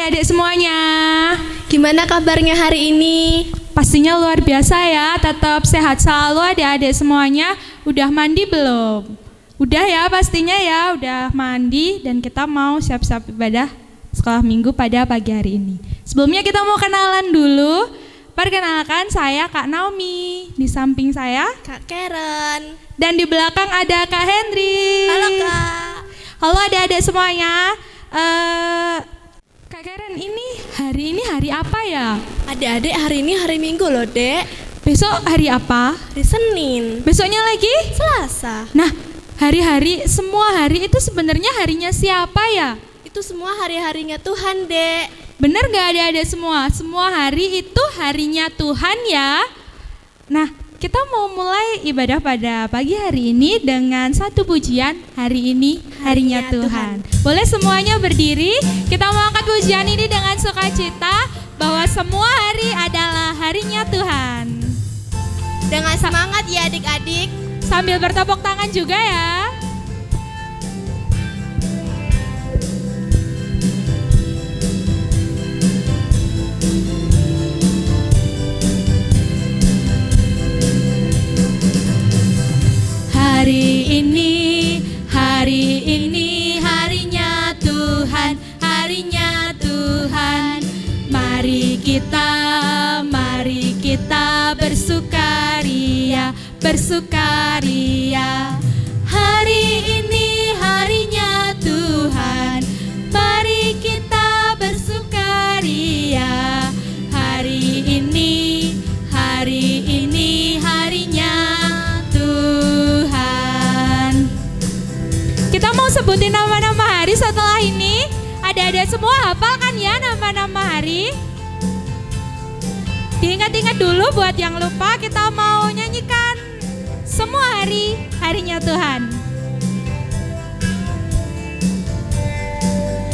adik-adik semuanya. Gimana kabarnya hari ini? Pastinya luar biasa ya, tetap sehat selalu adik-adik semuanya. Udah mandi belum? Udah ya pastinya ya, udah mandi dan kita mau siap-siap ibadah sekolah minggu pada pagi hari ini. Sebelumnya kita mau kenalan dulu. Perkenalkan, saya Kak Naomi. Di samping saya Kak Karen. dan di belakang ada Kak Henry. Halo Kak. Halo adik-adik semuanya. Kak Karen, hari ini hari apa ya? Adik-adik, hari ini hari Minggu loh, Dek. Besok hari apa? Hari Senin. Besoknya lagi? Selasa. Nah, semua hari itu sebenarnya harinya siapa ya? Itu semua hari-harinya Tuhan, Dek. Bener gak adik-adik semua? Semua hari itu harinya Tuhan ya. Nah, kita mau mulai ibadah pada pagi hari ini dengan satu pujian, hari ini harinya Tuhan. Boleh semuanya berdiri, kita mau angkat pujian ini dengan sukacita bahwa semua hari adalah harinya Tuhan. Dengan semangat ya adik-adik. Sambil bertepuk tangan juga ya. Hari ini harinya Tuhan, harinya Tuhan. Mari kita bersukaria, bersukaria. Hari ini harinya Tuhan, mari kita bersukaria. Hari ini harinya Tuhan. Kita mau sebutin nama-nama hari setelah ini. Ada semua hafal kan ya nama-nama hari? Diingat-ingat dulu buat yang lupa, kita mau nyanyikan semua hari, harinya Tuhan.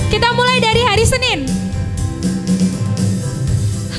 Kita mulai dari hari Senin.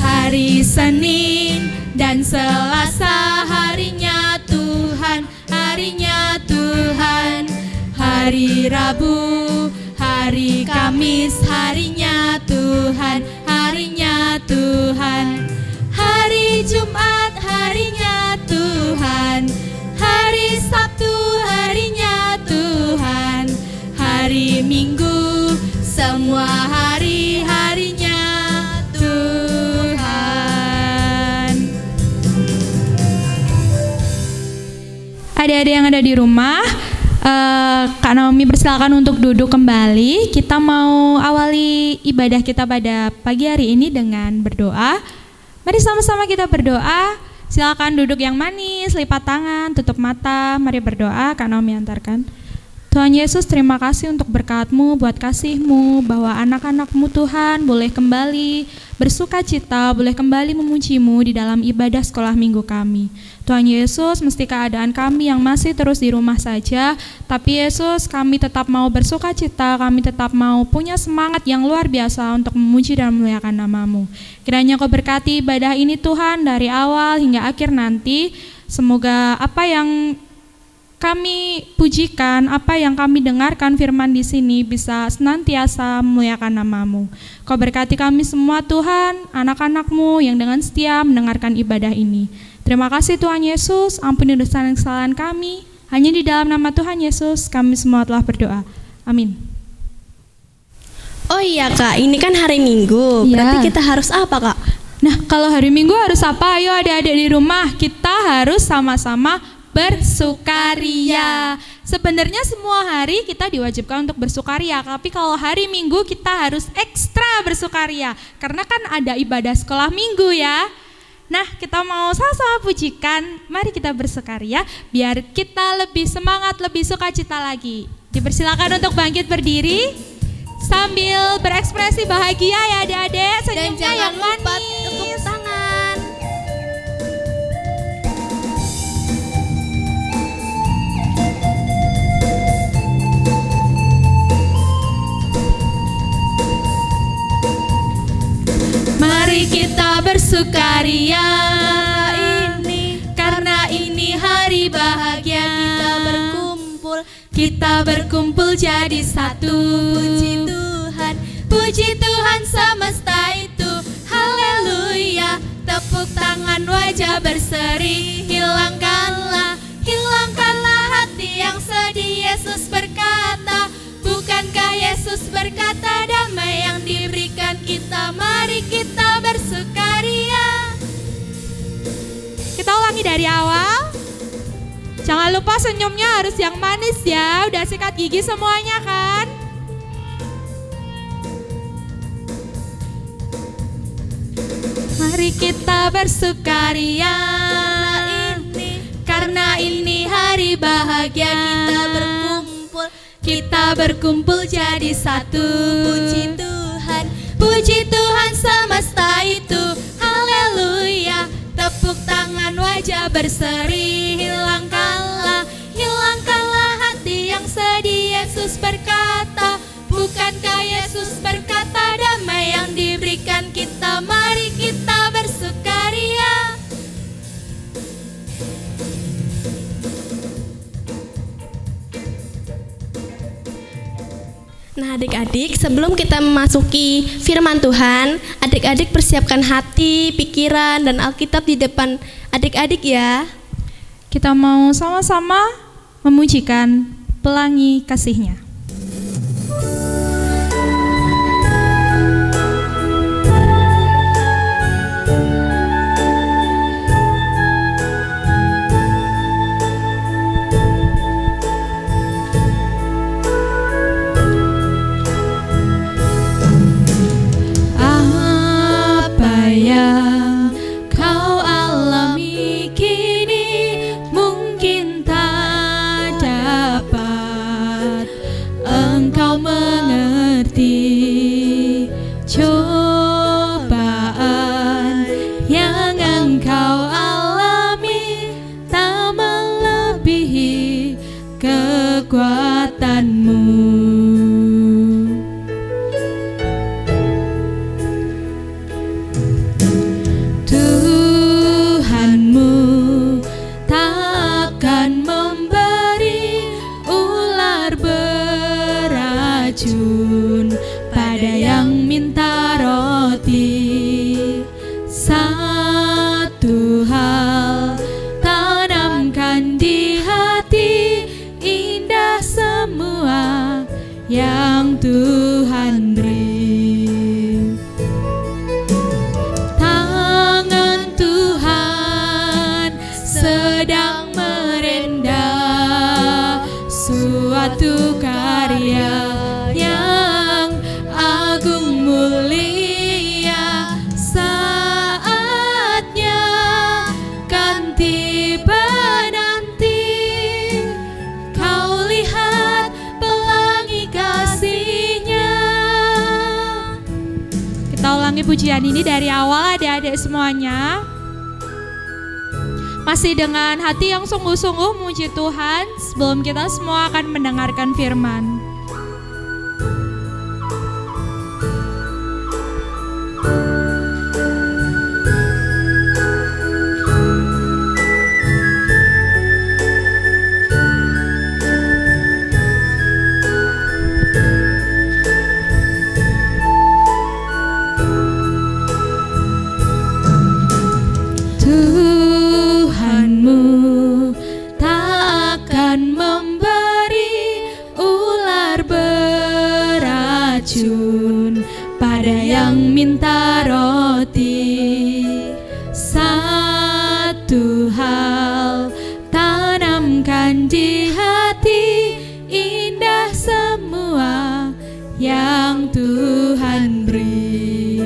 Hari Senin dan Selasa harinya Tuhan, harinya Tuhan. Hari Rabu, hari Kamis harinya Tuhan, harinya Tuhan. Hari Jumat harinya Tuhan, hari Sabtu harinya Tuhan. Hari Minggu semua hari-harinya Tuhan. Adik-adik yang ada di rumah, Kak Naomi persilakan untuk duduk kembali. Kita mau awali ibadah kita pada pagi hari ini dengan berdoa. Mari sama-sama kita berdoa. Silakan duduk yang manis, lipat tangan, tutup mata. Mari berdoa. Kak Naomi antarkan. Tuhan Yesus, terima kasih untuk berkat-Mu, buat kasih-Mu, bahwa anak-anak-Mu Tuhan boleh kembali bersuka cita, boleh kembali memuji-Mu di dalam ibadah sekolah minggu kami. Tuhan Yesus, mesti keadaan kami yang masih terus di rumah saja, tapi Yesus, kami tetap mau bersuka cita, kami tetap mau punya semangat yang luar biasa untuk memuji dan memuliakan nama-Mu. Kiranya Kau berkati ibadah ini Tuhan dari awal hingga akhir nanti. Semoga apa yang kami pujikan, apa yang kami dengarkan firman di sini bisa senantiasa memuliakan nama-Mu. Kau berkati kami semua Tuhan, anak-anak-Mu yang dengan setia mendengarkan ibadah ini. Terima kasih Tuhan Yesus, ampuni dosa dan kesalahan kami. Hanya di dalam nama Tuhan Yesus kami semua telah berdoa. Amin. Oh iya Kak, ini kan hari Minggu. Iya. Berarti kita harus apa Kak? Nah, kalau hari Minggu harus apa? Ayo adik-adik di rumah, kita harus sama-sama bersukaria. Sebenarnya semua hari kita diwajibkan untuk bersukaria, tapi kalau hari Minggu kita harus ekstra bersukaria karena kan ada ibadah sekolah minggu ya. Nah, kita mau sama-sama pujikan. Mari kita bersukaria biar kita lebih semangat, lebih sukacita lagi. Dipersilakan untuk bangkit berdiri sambil berekspresi bahagia ya adik-adik. Dan Senyumnya jangan yang lupa manis. tepuk tangan. Mari kita bersukaria ini, karena ini hari bahagia. Kita berkumpul jadi satu. Puji Tuhan, Puji Tuhan semesta itu, haleluya. Tepuk tangan wajah berseri, hilangkanlah hati yang sedih. Yesus berkata, bukankah Yesus berkata damai yang diberikan kita, mari kita bersukaria. Kita ulangi dari awal. Jangan lupa senyumnya harus yang manis ya. Udah sikat gigi semuanya kan? Mari kita bersukaria karena ini hari bahagia. Kita berkumpul jadi satu. Puji Tuhan semesta itu, haleluya. Tepuk tangan wajah berseri, hilangkanlah hati yang sedih. Yesus berkata, bukankah Yesus berkata damai yang diberikan kita, mari kita bersukaria. Nah adik-adik, sebelum kita memasuki firman Tuhan, adik-adik persiapkan hati, pikiran, dan Alkitab di depan adik-adik ya. Kita mau sama-sama memujikan pelangi kasih-Nya. Pujian ini dari awal adik-adik semuanya. Masih dengan hati yang sungguh-sungguh memuji Tuhan sebelum kita semua akan mendengarkan firman. Minta roti, satu hal tanamkan di hati, indah semua yang Tuhan beri.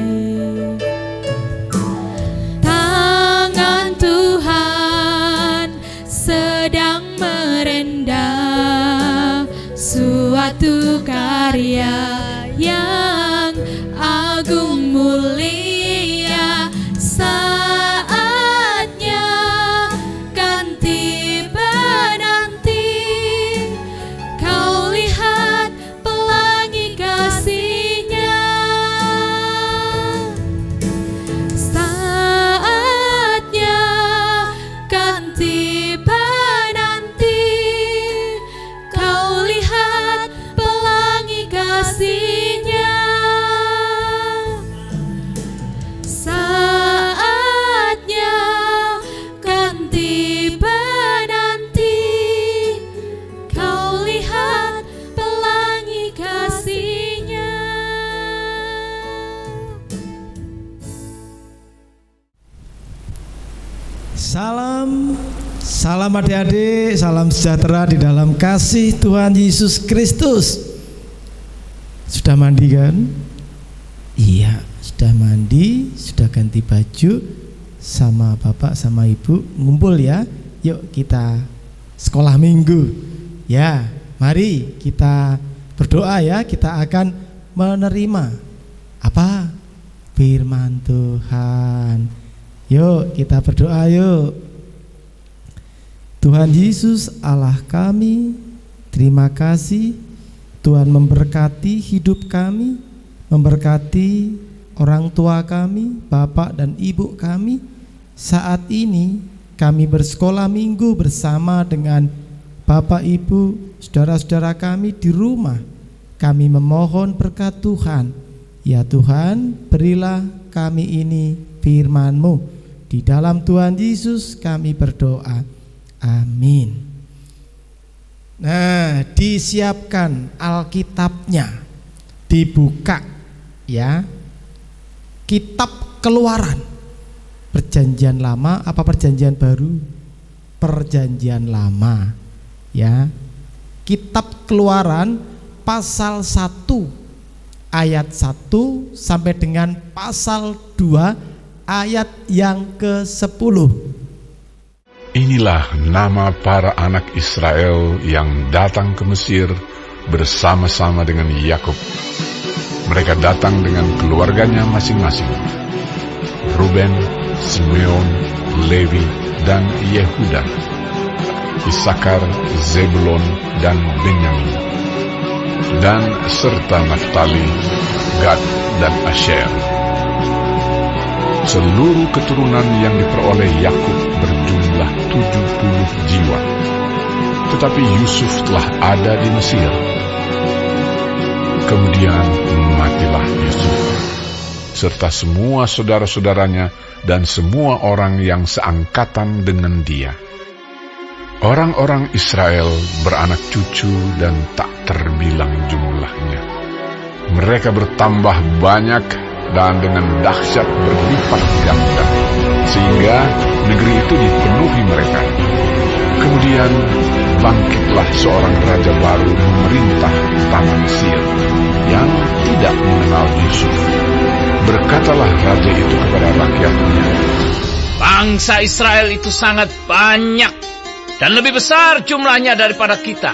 Tangan Tuhan sedang merendah suatu karya yang agung mulia, saatnya kan tiba nanti. Kau lihat pelangi kasih-Nya, saatnya kan tiba nanti. Kau lihat pelangi kasih-Nya. Salam adik-adik, salam sejahtera di dalam kasih Tuhan Yesus Kristus. Sudah mandi kan? Iya, sudah mandi, sudah ganti baju, sama bapak sama ibu ngumpul ya. Yuk kita sekolah minggu. Ya, mari kita berdoa ya. Kita akan menerima apa? Firman Tuhan. Yuk kita berdoa yuk. Tuhan Yesus Allah kami, terima kasih Tuhan memberkati hidup kami, memberkati orang tua kami, bapak dan ibu kami. Saat ini kami bersekolah minggu bersama dengan bapak ibu, saudara-saudara kami di rumah. Kami memohon berkat Tuhan. Ya Tuhan, berilah kami ini firman-Mu. Di dalam Tuhan Yesus kami berdoa. Amin. Nah, disiapkan Alkitabnya, dibuka ya. Kitab Keluaran. Perjanjian Lama apa Perjanjian Baru? Perjanjian Lama ya. Kitab Keluaran pasal 1 ayat 1 sampai dengan pasal 2 ayat yang ke-10. Inilah nama para anak Israel yang datang ke Mesir bersama-sama dengan Yakub. Mereka datang dengan keluarganya masing-masing. Ruben, Simeon, Lewi, dan Yehuda. Isakar, Zebulon, dan Benyamin. Dan serta Naftali, Gad, dan Asher. Seluruh keturunan yang diperoleh Yakub berjumlah 70 jiwa. Tetapi Yusuf telah ada di Mesir. Kemudian matilah Yusuf, serta semua saudara-saudaranya dan semua orang yang seangkatan dengan dia. Orang-orang Israel beranak cucu dan tak terbilang jumlahnya. Mereka bertambah banyak dan dengan dahsyat berlipat ganda, sehingga negeri itu dipenuhi mereka. Kemudian bangkitlah seorang raja baru memerintah tanah Mesir yang tidak mengenal Yusuf. Berkatalah raja itu kepada rakyatnya, bangsa Israel itu sangat banyak dan lebih besar jumlahnya daripada kita.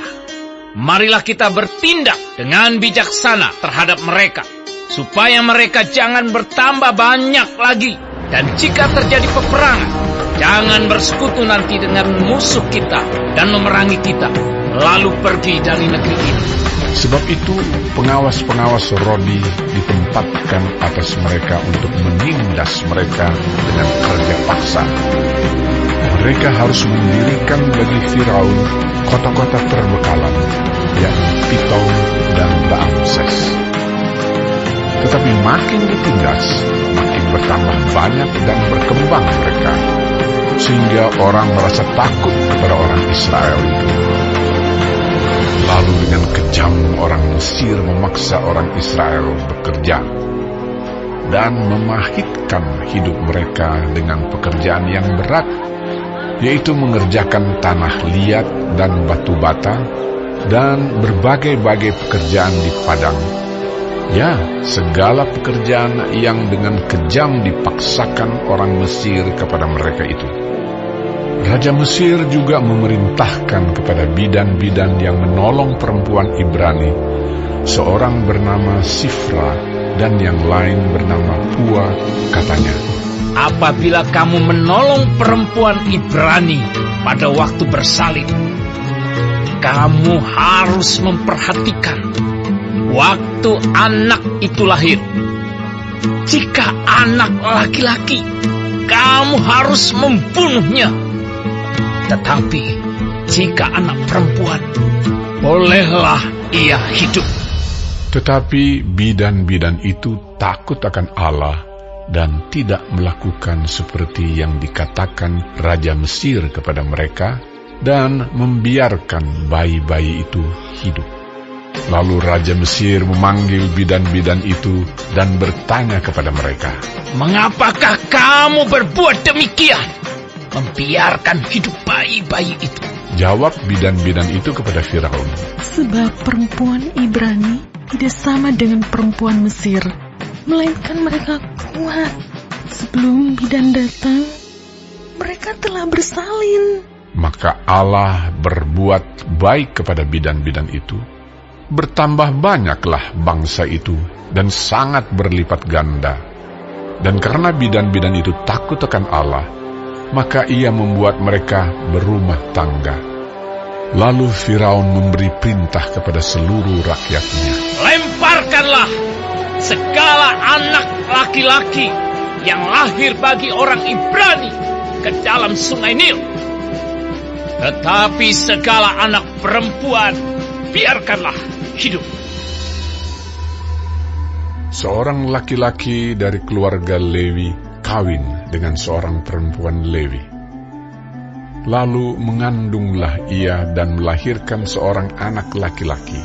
Marilah kita bertindak dengan bijaksana terhadap mereka, supaya mereka jangan bertambah banyak lagi. Dan jika terjadi peperangan, jangan bersekutu nanti dengan musuh kita dan memerangi kita, lalu pergi dari negeri ini. Sebab itu pengawas-pengawas Rodi ditempatkan atas mereka untuk menindas mereka dengan kerja paksa. Mereka harus mendirikan bagi Firaun kota-kota terbekalan, yakni Pitom dan Raamses. Tetapi makin ditindas, makin bertambah banyak dan berkembang mereka, sehingga orang merasa takut kepada orang Israel itu. Lalu dengan kejam orang Mesir memaksa orang Israel bekerja dan memahitkan hidup mereka dengan pekerjaan yang berat, yaitu mengerjakan tanah liat dan batu bata dan berbagai-bagai pekerjaan di padang. Ya, segala pekerjaan yang dengan kejam dipaksakan orang Mesir kepada mereka itu. Raja Mesir juga memerintahkan kepada bidan-bidan yang menolong perempuan Ibrani, seorang bernama Sifra dan yang lain bernama Pua, katanya, apabila kamu menolong perempuan Ibrani pada waktu bersalin, kamu harus memperhatikan waktu anak itu lahir. Jika anak laki-laki, kamu harus membunuhnya. Tetapi jika anak perempuan, bolehlah ia hidup. Tetapi bidan-bidan itu takut akan Allah dan tidak melakukan seperti yang dikatakan Raja Mesir kepada mereka dan membiarkan bayi-bayi itu hidup. Lalu Raja Mesir memanggil bidan-bidan itu dan bertanya kepada mereka, mengapakah kamu berbuat demikian? membiarkan hidup bayi-bayi itu? Jawab bidan-bidan itu kepada Firaun. Sebab perempuan Ibrani tidak sama dengan perempuan Mesir, melainkan mereka kuat. Sebelum bidan datang, mereka telah bersalin. Maka Allah berbuat baik kepada bidan-bidan itu. Bertambah banyaklah bangsa itu dan sangat berlipat ganda. Dan karena bidan-bidan itu takut akan Allah, maka ia membuat mereka berumah tangga. Lalu Firaun memberi perintah kepada seluruh rakyatnya. Lemparkanlah segala anak laki-laki yang lahir bagi orang Ibrani ke dalam sungai Nil. Tetapi segala anak perempuan biarkanlah hidup. Seorang laki-laki dari keluarga Lewi kawin dengan seorang perempuan Lewi. Lalu mengandunglah ia dan melahirkan seorang anak laki-laki.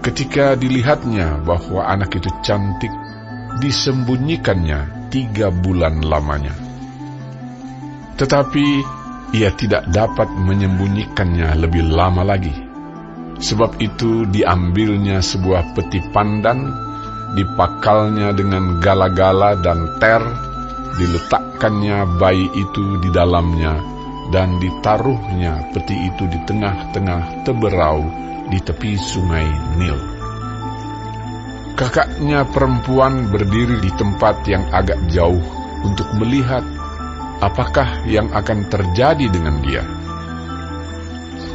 Ketika dilihatnya bahwa anak itu cantik, disembunyikannya 3 bulan lamanya. Tetapi ia tidak dapat menyembunyikannya lebih lama lagi. Sebab itu diambilnya sebuah peti pandan, dipakalnya dengan gala-gala dan ter, diletakkannya bayi itu di dalamnya, dan ditaruhnya peti itu di tengah-tengah teberau di tepi sungai Nil. Kakaknya perempuan berdiri di tempat yang agak jauh untuk melihat apakah yang akan terjadi dengan dia.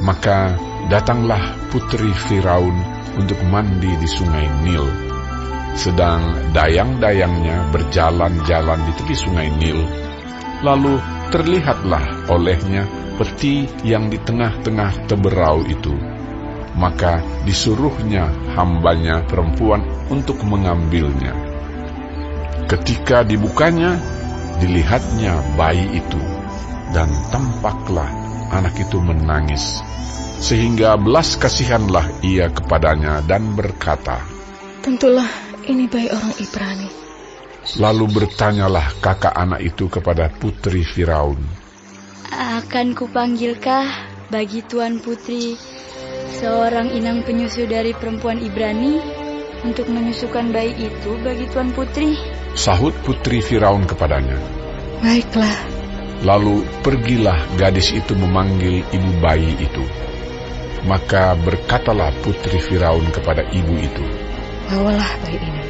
Maka datanglah putri Firaun untuk mandi di sungai Nil. Sedang dayang-dayangnya berjalan-jalan di tepi sungai Nil. Lalu terlihatlah olehnya peti yang di tengah-tengah teberau itu. Maka disuruhnya hambanya perempuan untuk mengambilnya. Ketika dibukanya, dilihatnya bayi itu, dan tampaklah anak itu menangis. Sehingga belas kasihanlah ia kepadanya dan berkata, Tentulah ini bayi orang Ibrani. Lalu bertanyalah kakak anak itu kepada putri Firaun, Akan kupanggilkah bagi Tuan Putri seorang inang penyusu dari perempuan Ibrani untuk menyusukan bayi itu bagi Tuan Putri? Sahut putri Firaun kepadanya. Baiklah. Lalu pergilah gadis itu memanggil ibu bayi itu. Maka berkatalah putri Firaun kepada ibu itu, Bawalah bayi ini,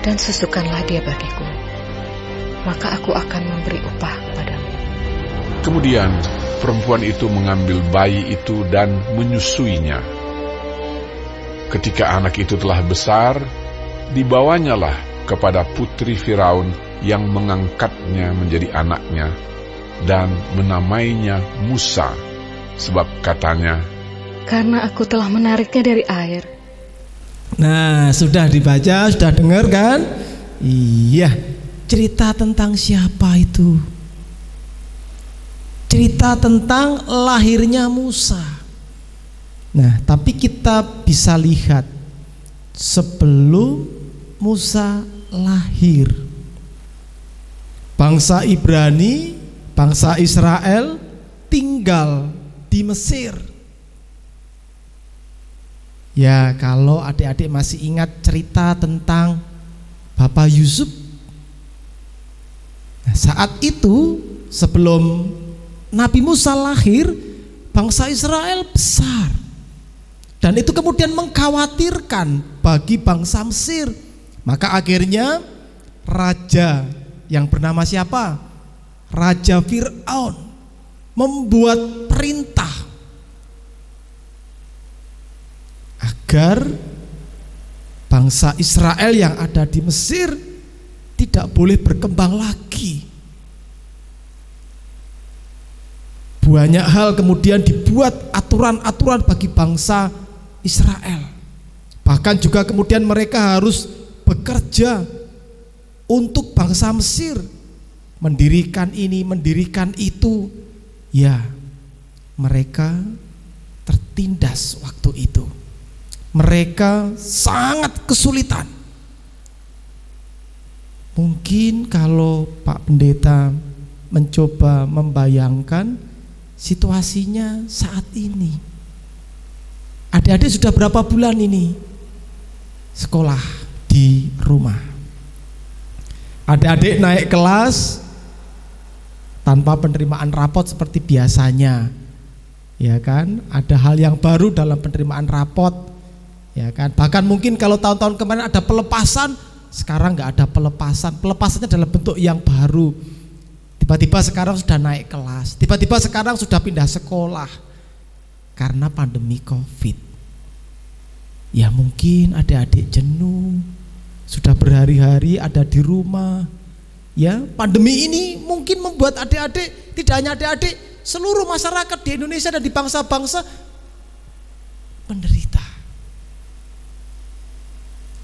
dan susukanlah dia bagiku. Maka aku akan memberi upah kepadamu. Kemudian perempuan itu mengambil bayi itu dan menyusuinya. Ketika anak itu telah besar, dibawanyalah kepada putri Firaun yang mengangkatnya menjadi anaknya dan menamainya Musa, sebab katanya, Karena aku telah menariknya dari air. Nah, sudah dibaca, sudah dengar kan? Iya, cerita tentang siapa itu? Cerita tentang lahirnya Musa. Nah, tapi kita bisa lihat sebelum Musa lahir, bangsa Ibrani, bangsa Israel tinggal di Mesir. Ya, kalau adik-adik masih ingat cerita tentang Bapak Yusuf. Nah, saat itu sebelum Nabi Musa lahir, bangsa Israel besar. Dan itu kemudian mengkhawatirkan bagi bangsa Mesir. Maka akhirnya raja yang bernama siapa? Raja Firaun membuat perintah agar bangsa Israel yang ada di Mesir tidak boleh berkembang lagi. Banyak hal kemudian dibuat aturan-aturan bagi bangsa Israel. Bahkan juga kemudian mereka harus bekerja untuk bangsa Mesir, mendirikan ini, mendirikan itu. Ya, mereka tertindas waktu itu. Mereka sangat kesulitan. Mungkin kalau Pak Pendeta mencoba membayangkan situasinya saat ini. Adik-adik sudah berapa bulan ini sekolah di rumah? Adik-adik naik kelas tanpa penerimaan rapot seperti biasanya, ya kan? Ada hal yang baru dalam penerimaan rapot, ya kan? Bahkan mungkin kalau tahun-tahun kemarin ada pelepasan, sekarang nggak ada pelepasan. Pelepasannya dalam bentuk yang baru. Tiba-tiba sekarang sudah naik kelas, tiba-tiba sekarang sudah pindah sekolah karena pandemi COVID. Ya mungkin adik-adik jenuh, sudah berhari-hari ada di rumah. Ya, pandemi ini mungkin membuat adik-adik, tidak hanya adik-adik, seluruh masyarakat di Indonesia dan di bangsa-bangsa menderita.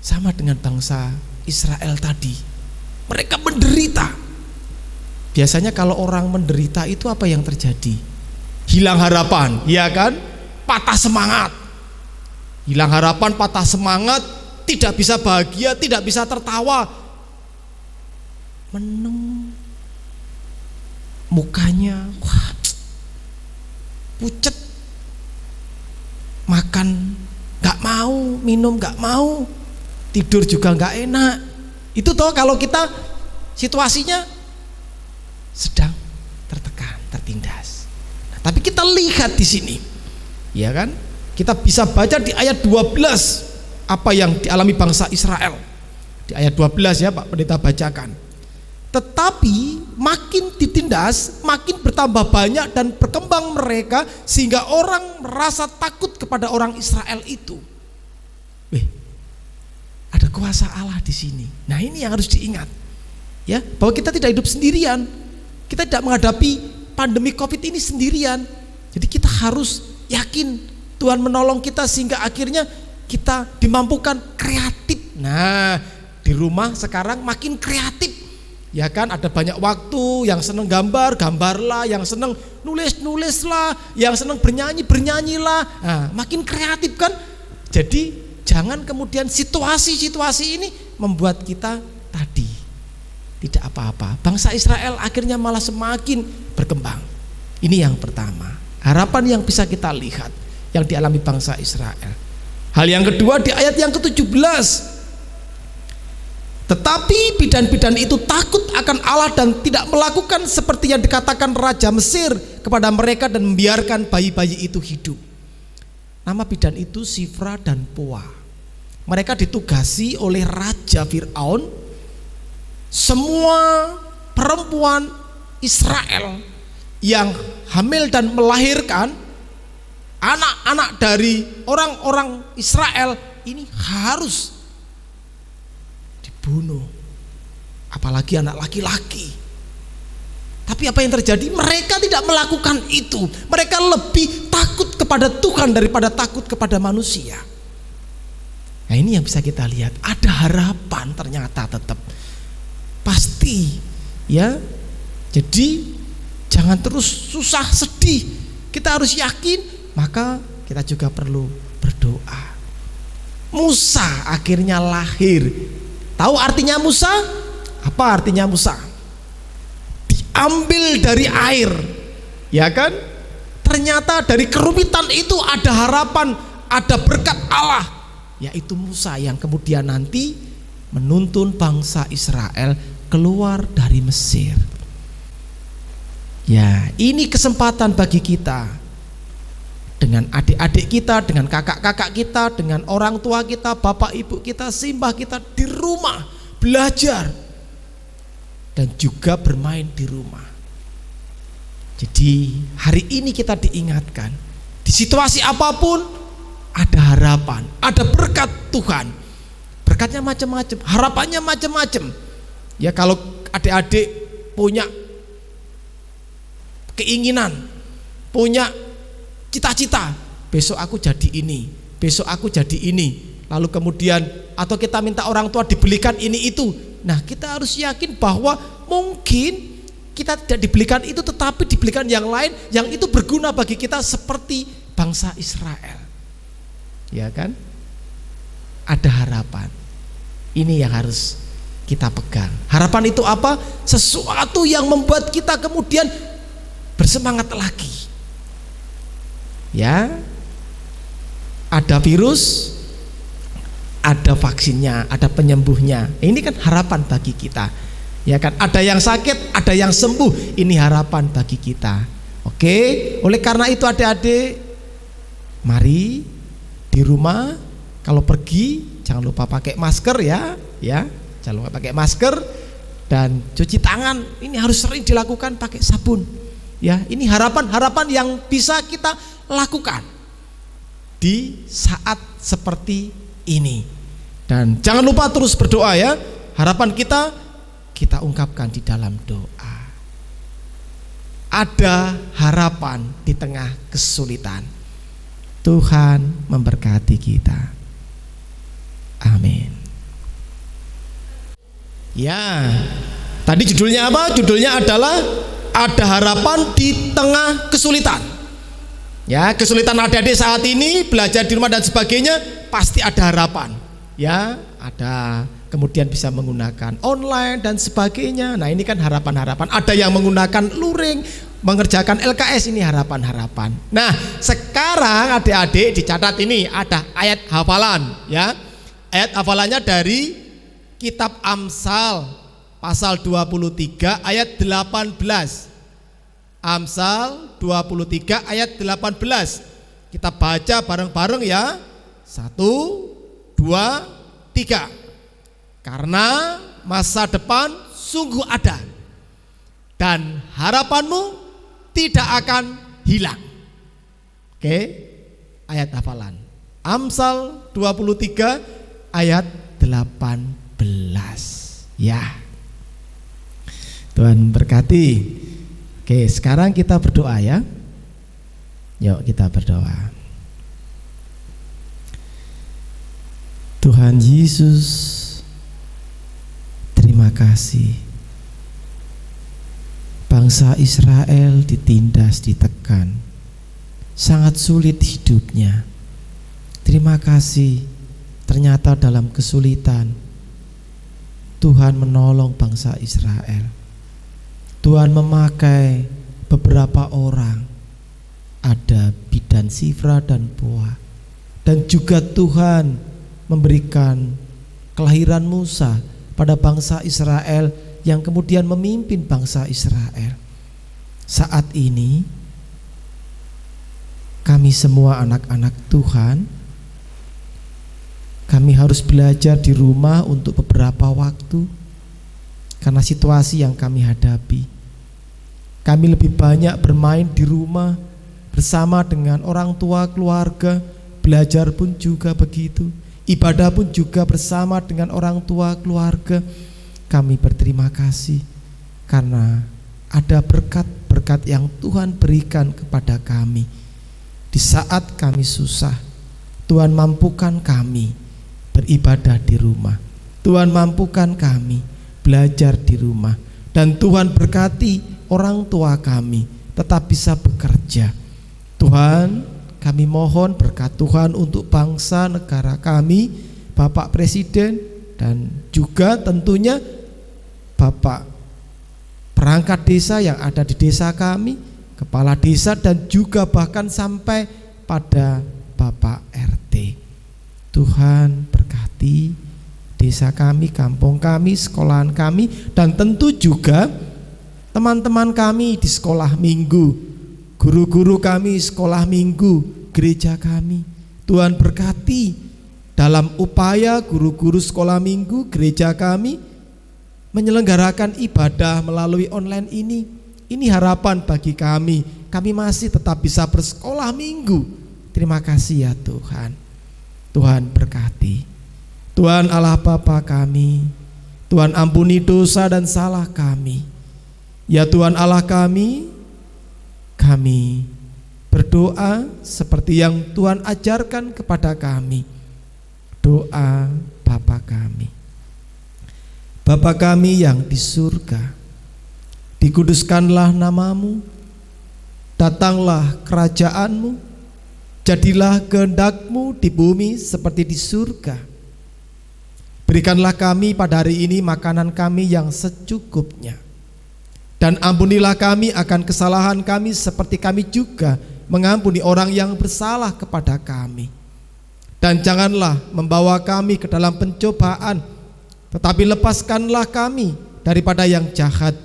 Sama dengan bangsa Israel tadi, mereka menderita. Biasanya kalau orang menderita itu apa yang terjadi? Hilang harapan, ya kan? Patah semangat. Hilang harapan, patah semangat, tidak bisa bahagia, tidak bisa tertawa. Meneng, mukanya wah, pucet, makan gak mau, minum gak mau, tidur juga gak enak. Itu toh kalau kita situasinya sedang tertekan, tertindas. Nah, tapi kita lihat di sini, ya kan? Kita bisa baca di ayat 12 apa yang dialami bangsa Israel. Di ayat 12 ya Pak Pendeta bacakan. Tetapi makin ditindas, makin bertambah banyak dan berkembang mereka sehingga orang merasa takut kepada orang Israel itu. Ada kuasa Allah di sini. Nah, ini yang harus diingat. Ya, bahwa kita tidak hidup sendirian. Kita tidak menghadapi pandemi Covid ini sendirian. Jadi kita harus yakin Tuhan menolong kita sehingga akhirnya kita dimampukan kreatif. Nah, di rumah sekarang makin kreatif. Ya kan, ada banyak waktu, yang senang gambar, gambarlah, yang senang nulis-nulislah, yang senang bernyanyi-bernyanyilah. Nah, makin kreatif kan. Jadi jangan kemudian situasi-situasi ini membuat kita tadi tidak apa-apa. Bangsa Israel akhirnya malah semakin berkembang. Ini yang pertama, harapan yang bisa kita lihat yang dialami bangsa Israel. Hal yang kedua di ayat yang ke-17. Tetapi bidan-bidan itu takut akan Allah dan tidak melakukan seperti yang dikatakan Raja Mesir kepada mereka dan membiarkan bayi-bayi itu hidup. Nama bidan itu Sifra dan Poa. Mereka ditugasi oleh Raja Fir'aun. Semua perempuan Israel yang hamil dan melahirkan anak-anak dari orang-orang Israel ini harus dibunuh, apalagi anak laki-laki. Tapi apa yang terjadi? Mereka tidak melakukan itu. Mereka lebih takut kepada Tuhan daripada takut kepada manusia. Nah, ini yang bisa kita lihat. Ada harapan ternyata tetap. Pasti, ya. Jadi jangan terus susah, sedih. Kita harus yakin. Maka kita juga perlu berdoa. Musa akhirnya lahir. Tahu artinya Musa? Apa artinya Musa? Diambil dari air, ya kan? Ternyata dari kerumitan itu ada harapan, ada berkat Allah, yaitu Musa yang kemudian nanti menuntun bangsa Israel keluar dari Mesir. Ya, ini kesempatan bagi kita. Dengan adik-adik kita, dengan kakak-kakak kita, dengan orang tua kita, bapak ibu kita, simbah kita di rumah belajar dan juga bermain di rumah. Jadi hari ini kita diingatkan, di situasi apapun ada harapan, ada berkat Tuhan. Berkatnya macam-macam, harapannya macam-macam. Ya, kalau adik-adik punya keinginan, punya cita-cita, besok aku jadi ini, besok aku jadi ini, lalu kemudian atau kita minta orang tua dibelikan ini itu. Nah, kita harus yakin bahwa mungkin kita tidak dibelikan itu, tetapi dibelikan yang lain yang itu berguna bagi kita seperti bangsa Israel. Ya kan? Ada harapan. Ini yang harus kita pegang. Harapan itu apa? Sesuatu yang membuat kita kemudian bersemangat lagi. Ya, ada virus, ada vaksinnya, ada penyembuhnya. Ini kan harapan bagi kita. Ya kan, ada yang sakit, ada yang sembuh. Ini harapan bagi kita. Oke, oleh karena itu adik-adik, mari di rumah kalau pergi jangan lupa pakai masker ya. Jangan lupa pakai masker dan cuci tangan. Ini harus sering dilakukan pakai sabun. Ya, ini harapan-harapan yang bisa kita lakukan di saat seperti ini. Dan jangan lupa terus berdoa ya. Harapan kita ungkapkan di dalam doa. Ada harapan di tengah kesulitan. Tuhan memberkati kita. Amin. Ya, tadi judulnya apa? Judulnya adalah ada harapan di tengah kesulitan. Ya, kesulitan adik-adik saat ini, belajar di rumah dan sebagainya, pasti ada harapan. Ya, ada, kemudian bisa menggunakan online dan sebagainya. Nah, ini kan harapan-harapan. Ada yang menggunakan luring, mengerjakan LKS, ini harapan-harapan. Nah, sekarang adik-adik dicatat ini ada ayat hafalan ya. Ayat hafalannya dari kitab Amsal pasal 23 ayat 18. Amsal 23 ayat 18. Kita baca bareng-bareng ya. 1, 2, 3. Karena masa depan sungguh ada dan harapanmu tidak akan hilang. Oke, ayat hafalan Amsal 23 ayat 18 ya. Tuhan berkati. Oke, sekarang kita berdoa ya. Yuk kita berdoa. Tuhan Yesus, terima kasih. Bangsa Israel ditindas, ditekan, sangat sulit hidupnya. Terima kasih, ternyata dalam kesulitan Tuhan menolong bangsa Israel. Tuhan memakai beberapa orang, ada bidan Sifra dan Poa, dan juga Tuhan memberikan kelahiran Musa pada bangsa Israel yang kemudian memimpin bangsa Israel. Saat ini kami semua anak-anak Tuhan, kami harus belajar di rumah untuk beberapa waktu karena situasi yang kami hadapi. Kami lebih banyak bermain di rumah bersama dengan orang tua keluarga, belajar pun juga begitu, ibadah pun juga bersama dengan orang tua keluarga. Kami berterima kasih karena ada berkat-berkat yang Tuhan berikan kepada kami. Di saat kami susah, Tuhan mampukan kami beribadah di rumah. Tuhan mampukan kami belajar di rumah. Dan Tuhan berkati orang tua kami tetap bisa bekerja. Tuhan, kami mohon berkat Tuhan untuk bangsa negara kami, Bapak Presiden, dan juga tentunya Bapak perangkat desa yang ada di desa kami, kepala desa, dan juga bahkan sampai pada Bapak RT. Tuhan berkati desa kami, kampung kami, sekolahan kami, dan tentu juga teman-teman kami di sekolah minggu, guru-guru kami sekolah minggu, gereja kami. Tuhan berkati dalam upaya guru-guru sekolah minggu, gereja kami menyelenggarakan ibadah melalui online ini. Ini harapan bagi kami. Kami masih tetap bisa bersekolah minggu. Terima kasih ya Tuhan. Tuhan berkati. Tuhan Allah Bapa kami, Tuhan ampuni dosa dan salah kami. Ya Tuhan Allah kami berdoa seperti yang Tuhan ajarkan kepada kami. Doa Bapa kami. Bapa kami yang di surga, dikuduskanlah namamu, datanglah kerajaanmu, jadilah kehendakmu di bumi seperti di surga. Berikanlah kami pada hari ini makanan kami yang secukupnya. Dan ampunilah kami akan kesalahan kami seperti kami juga mengampuni orang yang bersalah kepada kami. Dan janganlah membawa kami ke dalam pencobaan, tetapi lepaskanlah kami daripada yang jahat.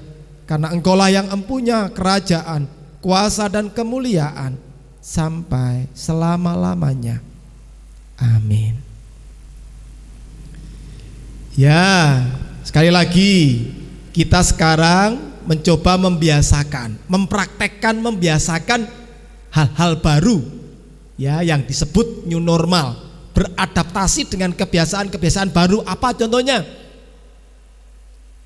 Karena Engkaulah yang empunya kerajaan, kuasa dan kemuliaan sampai selama-lamanya. Amin. Ya, sekali lagi kita sekarang mencoba membiasakan hal-hal baru ya yang disebut new normal, beradaptasi dengan kebiasaan-kebiasaan baru. Apa contohnya?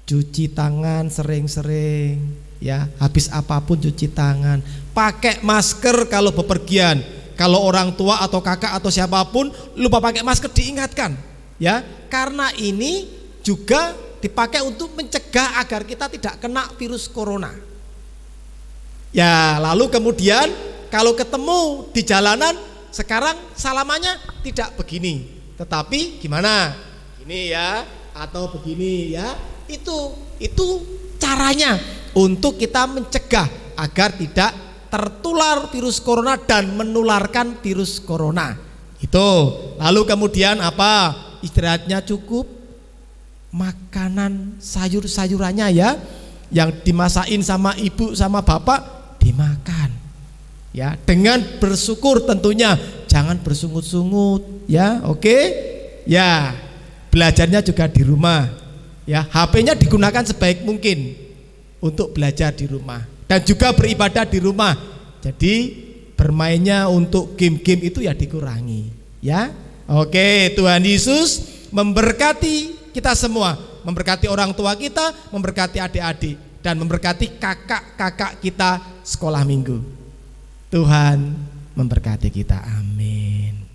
Cuci tangan sering-sering ya, habis apapun cuci tangan, pakai masker kalau bepergian. Kalau orang tua atau kakak atau siapapun lupa pakai masker diingatkan ya, karena ini juga dipakai untuk mencegah agar kita tidak kena virus corona. Ya, lalu kemudian kalau ketemu di jalanan sekarang salamannya tidak begini, tetapi gimana? Gini ya, atau begini ya. Itu caranya untuk kita mencegah agar tidak tertular virus corona dan menularkan virus corona. Itu. Lalu kemudian apa? Istirahatnya cukup. Makanan sayur-sayurannya ya, yang dimasakin sama ibu sama bapak dimakan ya, dengan bersyukur tentunya, jangan bersungut-sungut ya. Oke ya, belajarnya juga di rumah ya, HP-nya digunakan sebaik mungkin untuk belajar di rumah dan juga beribadah di rumah. Jadi bermainnya untuk game-game itu ya dikurangi ya. Oke, Tuhan Yesus memberkati kita semua, memberkati orang tua kita, memberkati adik-adik, dan memberkati kakak-kakak kita sekolah minggu. Tuhan memberkati kita, amin.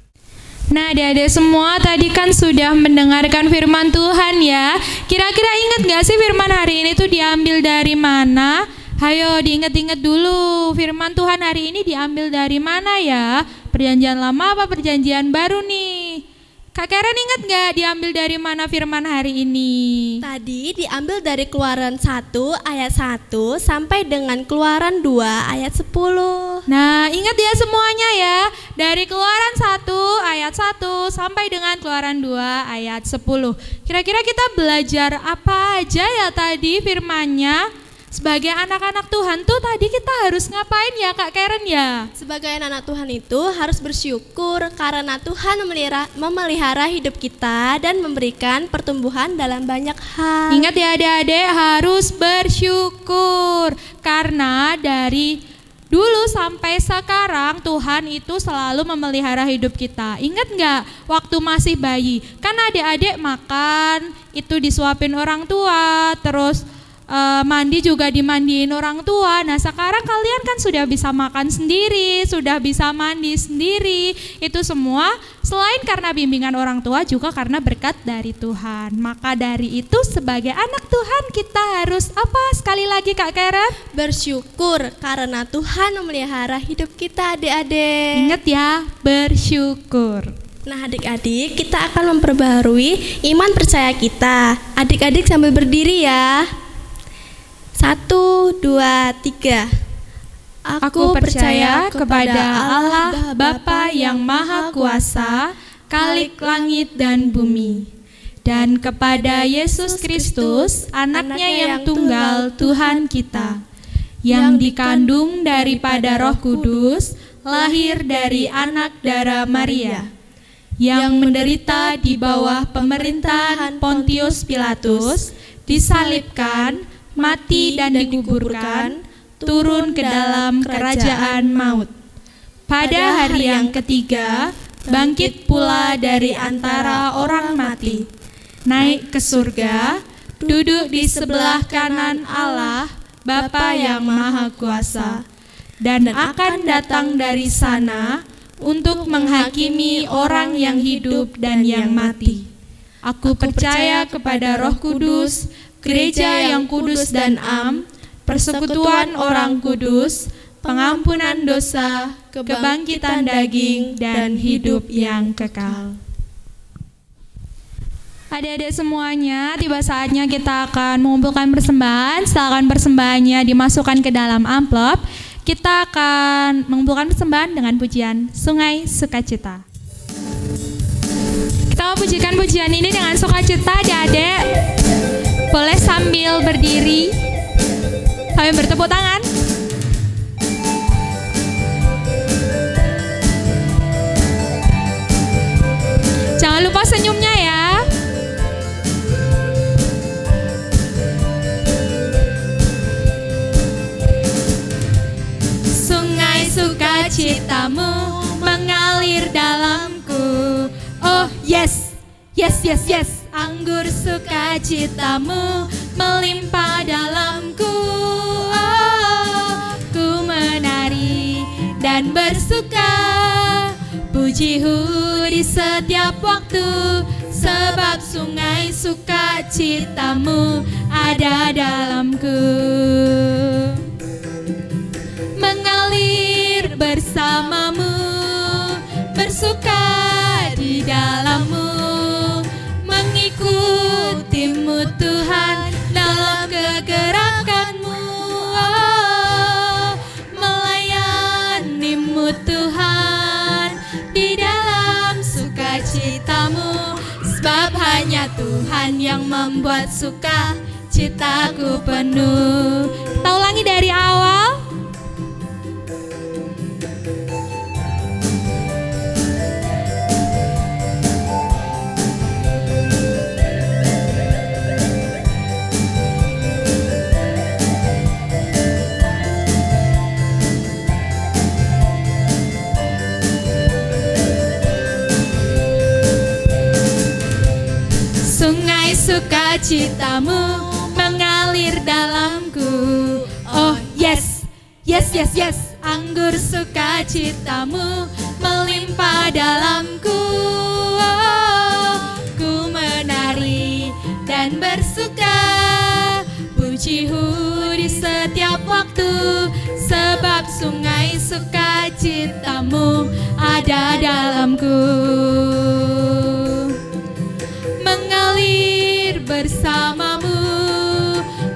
Nah, adik-adik semua tadi kan sudah mendengarkan firman Tuhan ya. Kira-kira ingat gak sih firman hari ini tuh diambil dari mana? Hayo diingat-ingat dulu, firman Tuhan hari ini diambil dari mana ya? Perjanjian lama apa perjanjian baru nih? Kak Karen ingat gak diambil dari mana firman hari ini? Tadi diambil dari Keluaran 1 ayat 1 sampai dengan Keluaran 2 ayat 10. Nah, ingat ya semuanya ya. Dari Keluaran 1 ayat 1 sampai dengan Keluaran 2 ayat 10. Kira-kira kita belajar apa aja ya tadi firmannya? Sebagai anak-anak Tuhan tuh tadi kita harus ngapain ya Kak Karen ya? Sebagai anak Tuhan itu harus bersyukur karena Tuhan memelihara hidup kita dan memberikan pertumbuhan dalam banyak hal. Ingat ya adik-adik, harus bersyukur karena dari dulu sampai sekarang Tuhan itu selalu memelihara hidup kita. Ingat gak waktu masih bayi? Kan adik-adik makan itu disuapin orang tua, terus mandi juga dimandiin orang tua. Nah sekarang kalian kan sudah bisa makan sendiri, sudah bisa mandi sendiri. Itu semua selain karena bimbingan orang tua juga karena berkat dari Tuhan. Maka dari itu sebagai anak Tuhan kita harus apa? Sekali lagi Kak Karen, bersyukur karena Tuhan memelihara hidup kita adik-adik. Ingat ya, bersyukur. Nah adik-adik, kita akan memperbaharui iman percaya kita. Adik-adik sambil berdiri ya. 1, 2, 3. Aku percaya kepada Allah Bapa yang Maha Kuasa, Khalik langit dan bumi, dan kepada Yesus Kristus, anaknya yang tunggal Tuhan kita, yang dikandung daripada Roh Kudus, lahir dari anak darah Maria, yang menderita di bawah pemerintahan Pontius Pilatus, disalibkan, mati dan dikuburkan, turun ke dalam kerajaan maut. Pada hari yang ketiga, bangkit pula dari antara orang mati, naik ke surga, duduk di sebelah kanan Allah, Bapa yang Maha Kuasa, dan akan datang dari sana untuk menghakimi orang yang hidup dan yang mati. Aku percaya kepada Roh Kudus, gereja yang kudus dan am, persekutuan orang kudus, pengampunan dosa, kebangkitan daging, dan hidup yang kekal. Adik-adik semuanya, tiba saatnya kita akan mengumpulkan persembahan. Silakan persembahannya dimasukkan ke dalam amplop. Kita akan mengumpulkan persembahan dengan pujian Sungai Sukacita. Kita mau pujikan pujian ini dengan sukacita. Adik-adik boleh sambil berdiri, sambil bertepuk tangan. Jangan lupa senyumnya ya. Sungai sukacitamu mengalir dalamku. Oh yes, yes, yes, yes. Anggur sukacitamu melimpah dalamku. Oh, ku menari dan bersuka. Pujihu di setiap waktu, sebab sungai sukacitamu ada dalamku. Mengalir bersamamu, bersuka di dalammu, mengikutimu Tuhan dalam kegerakanmu. Oh, melayanimu Tuhan di dalam sukacitamu, sebab hanya Tuhan yang membuat sukacitaku penuh. Kita ulangi dari awal. Sungai sukacitamu mengalir dalamku. Oh yes, yes, yes, yes. Anggur sukacitamu melimpah dalamku. Oh, ku menari dan bersuka. Pujihu di setiap waktu, sebab sungai sukacitamu ada dalamku. Mengalir bersamamu,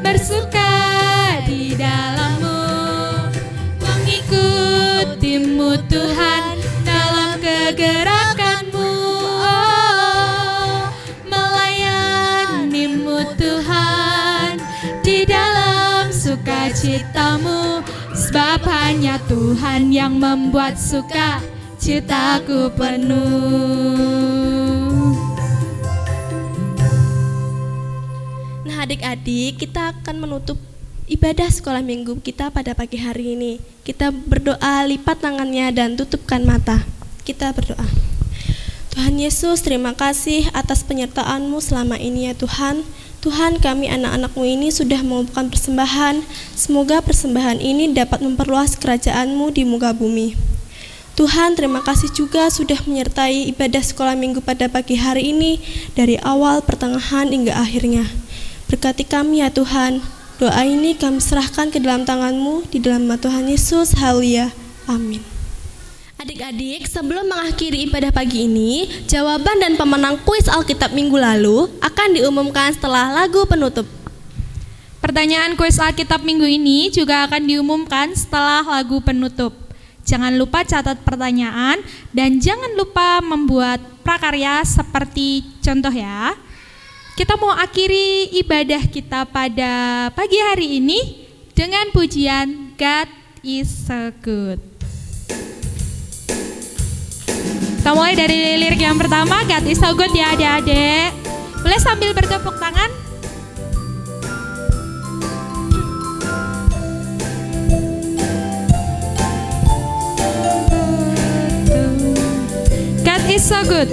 bersuka di dalammu, mengikutimu Tuhan dalam kegerakanmu. Oh, melayanimu Tuhan di dalam sukacitamu, sebab hanya Tuhan yang membuat sukacitaku penuh. Adik-adik, kita akan menutup ibadah sekolah minggu kita pada pagi hari ini. Kita berdoa, lipat tangannya dan tutupkan mata. Kita berdoa. Tuhan Yesus, terima kasih atas penyertaan-Mu selama ini ya Tuhan. Tuhan, kami anak-anak-Mu ini sudah mengumpulkan persembahan. Semoga persembahan ini dapat memperluas kerajaan-Mu di muka bumi. Tuhan, terima kasih juga sudah menyertai ibadah sekolah minggu pada pagi hari ini dari awal, pertengahan, hingga akhirnya. Berkati kami ya Tuhan. Doa ini kami serahkan ke dalam tangan-Mu, di dalam nama Tuhan Yesus. Haleluya. Amin. Adik-adik, sebelum mengakhiri ibadah pagi ini, jawaban dan pemenang kuis Alkitab minggu lalu akan diumumkan setelah lagu penutup. Pertanyaan kuis Alkitab minggu ini juga akan diumumkan setelah lagu penutup. Jangan lupa catat pertanyaan dan jangan lupa membuat prakarya seperti contoh ya. Kita mau akhiri ibadah kita pada pagi hari ini dengan pujian God is so good. Kita mulai dari lirik yang pertama, God is so good ya adik-adik. Boleh sambil bertepuk tangan. God is so good.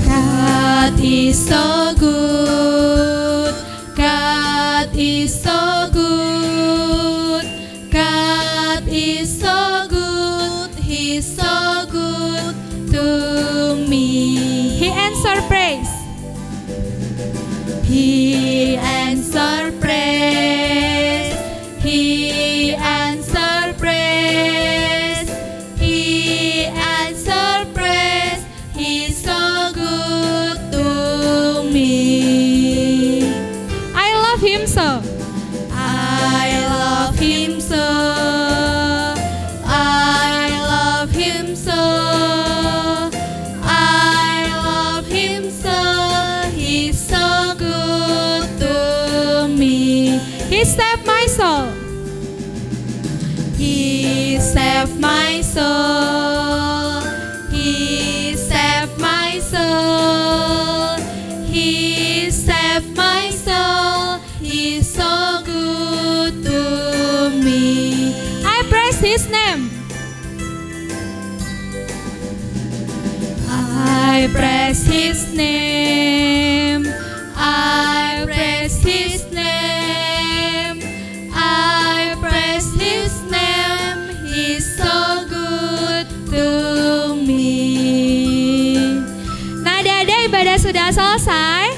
God is so good. God is so good. God is so good. He's so good to me. He answer praise. He answer praise. He answer praise. He answer praise. He's so good. I love him so. I love him so. I love him so. He's so good to me. He saved my soul. He saved my soul. He saved my soul. He saved my soul. He's so good to me. I praise his name. I praise his name. I praise his name. I praise his name. He's so good to me. Nah, adik-adik, ibadah sudah selesai.